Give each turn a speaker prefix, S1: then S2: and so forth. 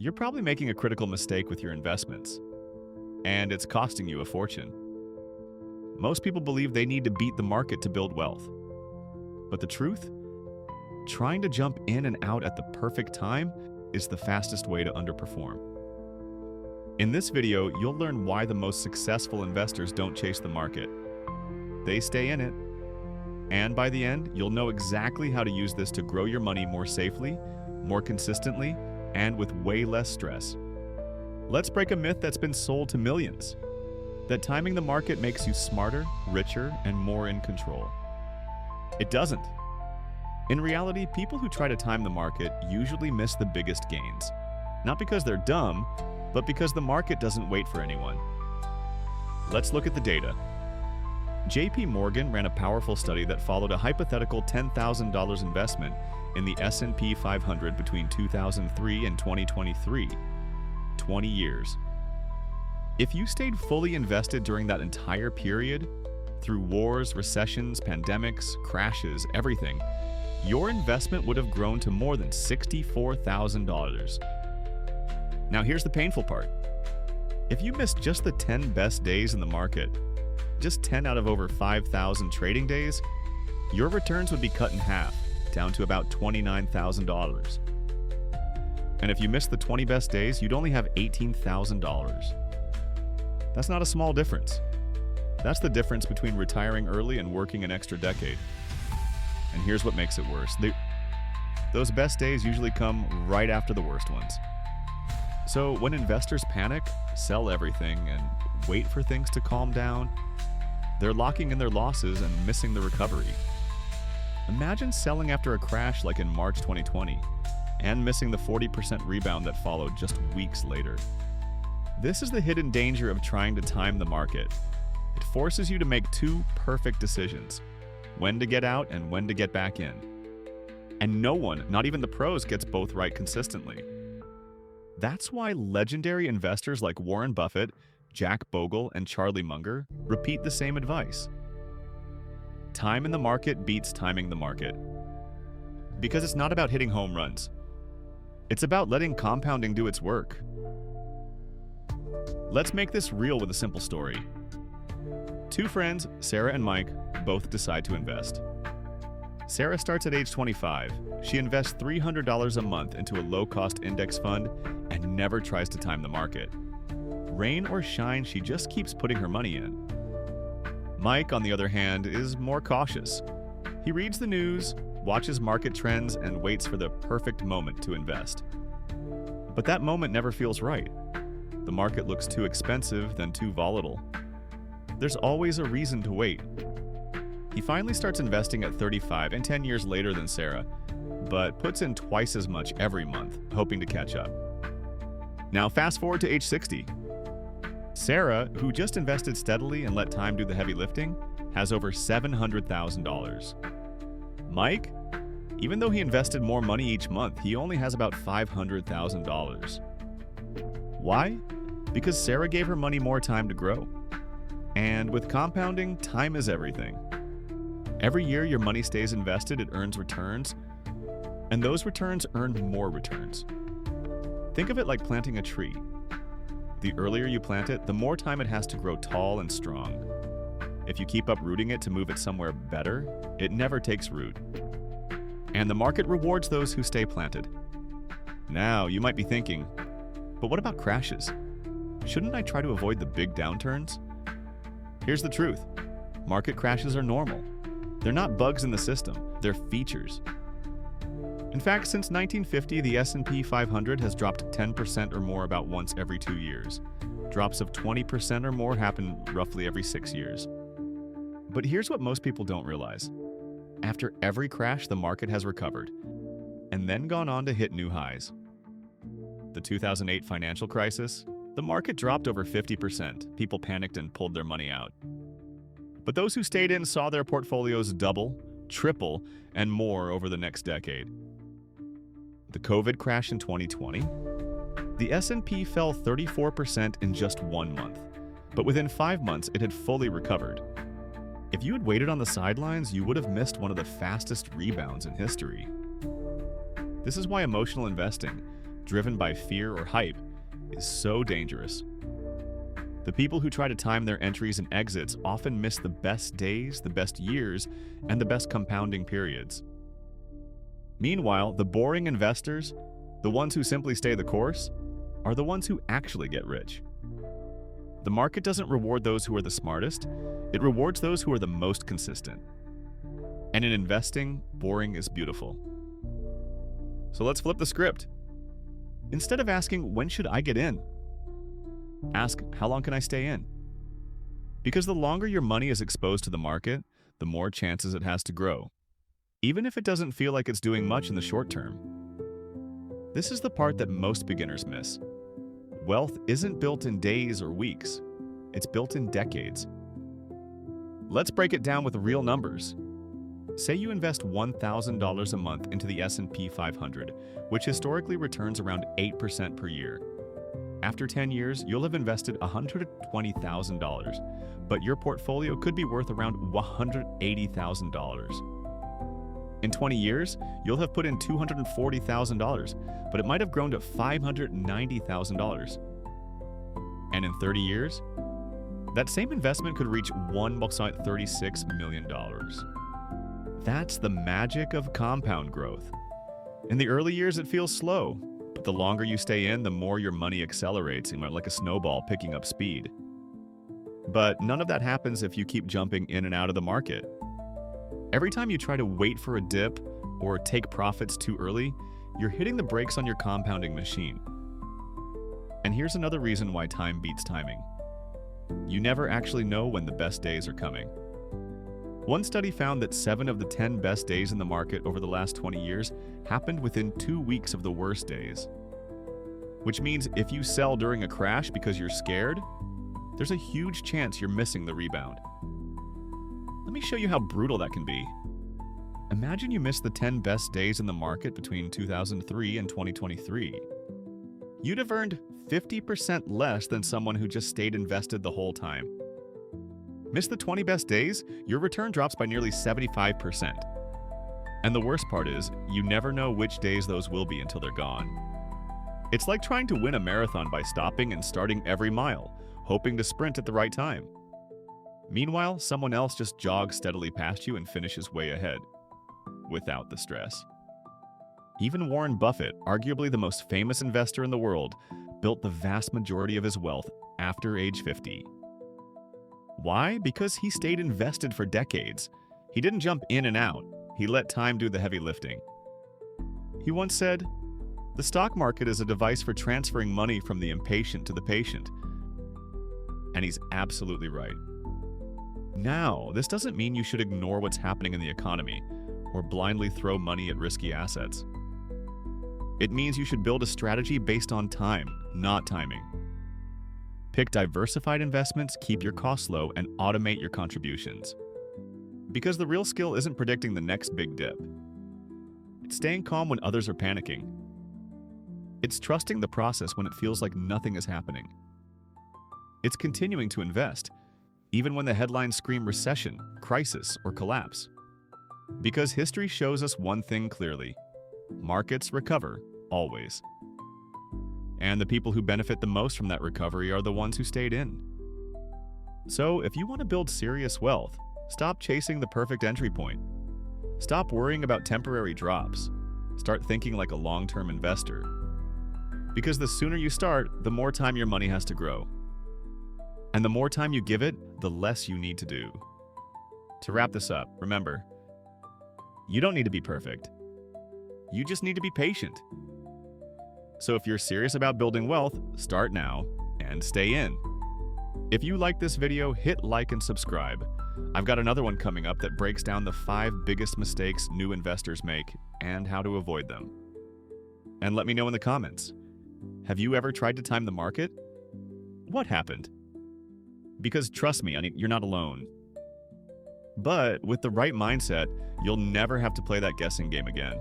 S1: You're probably making a critical mistake with your investments, and it's costing you a fortune. Most people believe they need to beat the market to build wealth. But the truth? Trying to jump in and out at the perfect time is the fastest way to underperform. In this video, you'll learn why the most successful investors don't chase the market. They stay in it. And by the end, you'll know exactly how to use this to grow your money more safely, more consistently, and with way less stress. Let's break a myth that's been sold to millions: that timing the market makes you smarter, richer, and more in control. It doesn't. In reality, people who try to time the market usually miss the biggest gains. Not because they're dumb, but because the market doesn't wait for anyone. Let's look at the data. JP Morgan ran a powerful study that followed a hypothetical $10,000 investment in the S&P 500 between 2003 and 2023, 20 years. If you stayed fully invested during that entire period, through wars, recessions, pandemics, crashes, everything, your investment would have grown to more than $64,000. Now here's the painful part. If you missed just the 10 best days in the market, just 10 out of over 5,000 trading days, your returns would be cut in half, down to about $29,000. And if you missed the 20 best days, you'd only have $18,000. That's not a small difference. That's the difference between retiring early and working an extra decade. And here's what makes it worse. Those best days usually come right after the worst ones. So when investors panic, sell everything, and wait for things to calm down, they're locking in their losses and missing the recovery. Imagine selling after a crash like in March 2020 and missing the 40% rebound that followed just weeks later. This is the hidden danger of trying to time the market. It forces you to make two perfect decisions: when to get out and when to get back in. And no one, not even the pros, gets both right consistently. That's why legendary investors like Warren Buffett, Jack Bogle, and Charlie Munger repeat the same advice. Time in the market beats timing the market. Because it's not about hitting home runs. It's about letting compounding do its work. Let's make this real with a simple story. Two friends, Sarah and Mike, both decide to invest. Sarah starts at age 25. She invests $300 a month into a low-cost index fund and never tries to time the market. Rain or shine, she just keeps putting her money in. Mike, on the other hand, is more cautious. He reads the news, watches market trends, and waits for the perfect moment to invest. But that moment never feels right. The market looks too expensive, then too volatile. There's always a reason to wait. He finally starts investing at 35 and 10 years later than Sarah, but puts in twice as much every month, hoping to catch up. Now fast forward to age 60. Sarah, who just invested steadily and let time do the heavy lifting, has over $700,000. Mike, even though he invested more money each month, he only has about $500,000. Why? Because Sarah gave her money more time to grow. And with compounding, time is everything. Every year your money stays invested, it earns returns, and those returns earn more returns. Think of it like planting a tree. The earlier you plant it, the more time it has to grow tall and strong. If you keep uprooting it to move it somewhere better, it never takes root. And the market rewards those who stay planted. Now, you might be thinking, but what about crashes? Shouldn't I try to avoid the big downturns? Here's the truth. Market crashes are normal. They're not bugs in the system, they're features. In fact, since 1950, the S&P 500 has dropped 10% or more about once every 2 years. Drops of 20% or more happen roughly every 6 years. But here's what most people don't realize. After every crash, the market has recovered, and then gone on to hit new highs. The 2008 financial crisis, the market dropped over 50%. People panicked and pulled their money out. But those who stayed in saw their portfolios double, triple, and more over the next decade. The COVID crash in 2020, the S&P fell 34% in just 1 month, but within 5 months it had fully recovered. If you had waited on the sidelines, you would have missed one of the fastest rebounds in history. This is why emotional investing, driven by fear or hype, is so dangerous. The people who try to time their entries and exits often miss the best days, the best years, and the best compounding periods. Meanwhile, the boring investors, the ones who simply stay the course, are the ones who actually get rich. The market doesn't reward those who are the smartest, it rewards those who are the most consistent. And in investing, boring is beautiful. So let's flip the script. Instead of asking, when should I get in? Ask, how long can I stay in? Because the longer your money is exposed to the market, the more chances it has to grow, even if it doesn't feel like it's doing much in the short term. This is the part that most beginners miss. Wealth isn't built in days or weeks, it's built in decades. Let's break it down with real numbers. Say you invest $1,000 a month into the S&P 500, which historically returns around 8% per year. After 10 years, you'll have invested $120,000, but your portfolio could be worth around $180,000. In 20 years, you'll have put in $240,000, but it might have grown to $590,000. And in 30 years, that same investment could reach $136 million. That's the magic of compound growth. In the early years, it feels slow, but the longer you stay in, the more your money accelerates, like a snowball picking up speed. But none of that happens if you keep jumping in and out of the market. Every time you try to wait for a dip or take profits too early, you're hitting the brakes on your compounding machine. And here's another reason why time beats timing. You never actually know when the best days are coming. One study found that 7 of the 10 best days in the market over the last 20 years happened within 2 weeks of the worst days. Which means if you sell during a crash because you're scared, there's a huge chance you're missing the rebound. Let me show you how brutal that can be. Imagine you missed the 10 best days in the market between 2003 and 2023. You'd have earned 50% less than someone who just stayed invested the whole time. Miss the 20 best days, your return drops by nearly 75%. And the worst part is, you never know which days those will be until they're gone. It's like trying to win a marathon by stopping and starting every mile, hoping to sprint at the right time. Meanwhile, someone else just jogs steadily past you and finishes way ahead, without the stress. Even Warren Buffett, arguably the most famous investor in the world, built the vast majority of his wealth after age 50. Why? Because he stayed invested for decades. He didn't jump in and out. He let time do the heavy lifting. He once said, "The stock market is a device for transferring money from the impatient to the patient." And he's absolutely right. Now, this doesn't mean you should ignore what's happening in the economy or blindly throw money at risky assets. It means you should build a strategy based on time, not timing. Pick diversified investments, keep your costs low, and automate your contributions. Because the real skill isn't predicting the next big dip. It's staying calm when others are panicking. It's trusting the process when it feels like nothing is happening. It's continuing to invest, even when the headlines scream recession, crisis, or collapse. Because history shows us one thing clearly: markets recover, always. And the people who benefit the most from that recovery are the ones who stayed in. So if you want to build serious wealth, stop chasing the perfect entry point. Stop worrying about temporary drops. Start thinking like a long-term investor. Because the sooner you start, the more time your money has to grow. And the more time you give it, the less you need to do. To wrap this up, remember, you don't need to be perfect. You just need to be patient. So if you're serious about building wealth, start now and stay in. If you like this video, hit like and subscribe. I've got another one coming up that breaks down the 5 biggest mistakes new investors make and how to avoid them. And let me know in the comments. Have you ever tried to time the market? What happened? Because trust me, you're not alone. But with the right mindset, you'll never have to play that guessing game again.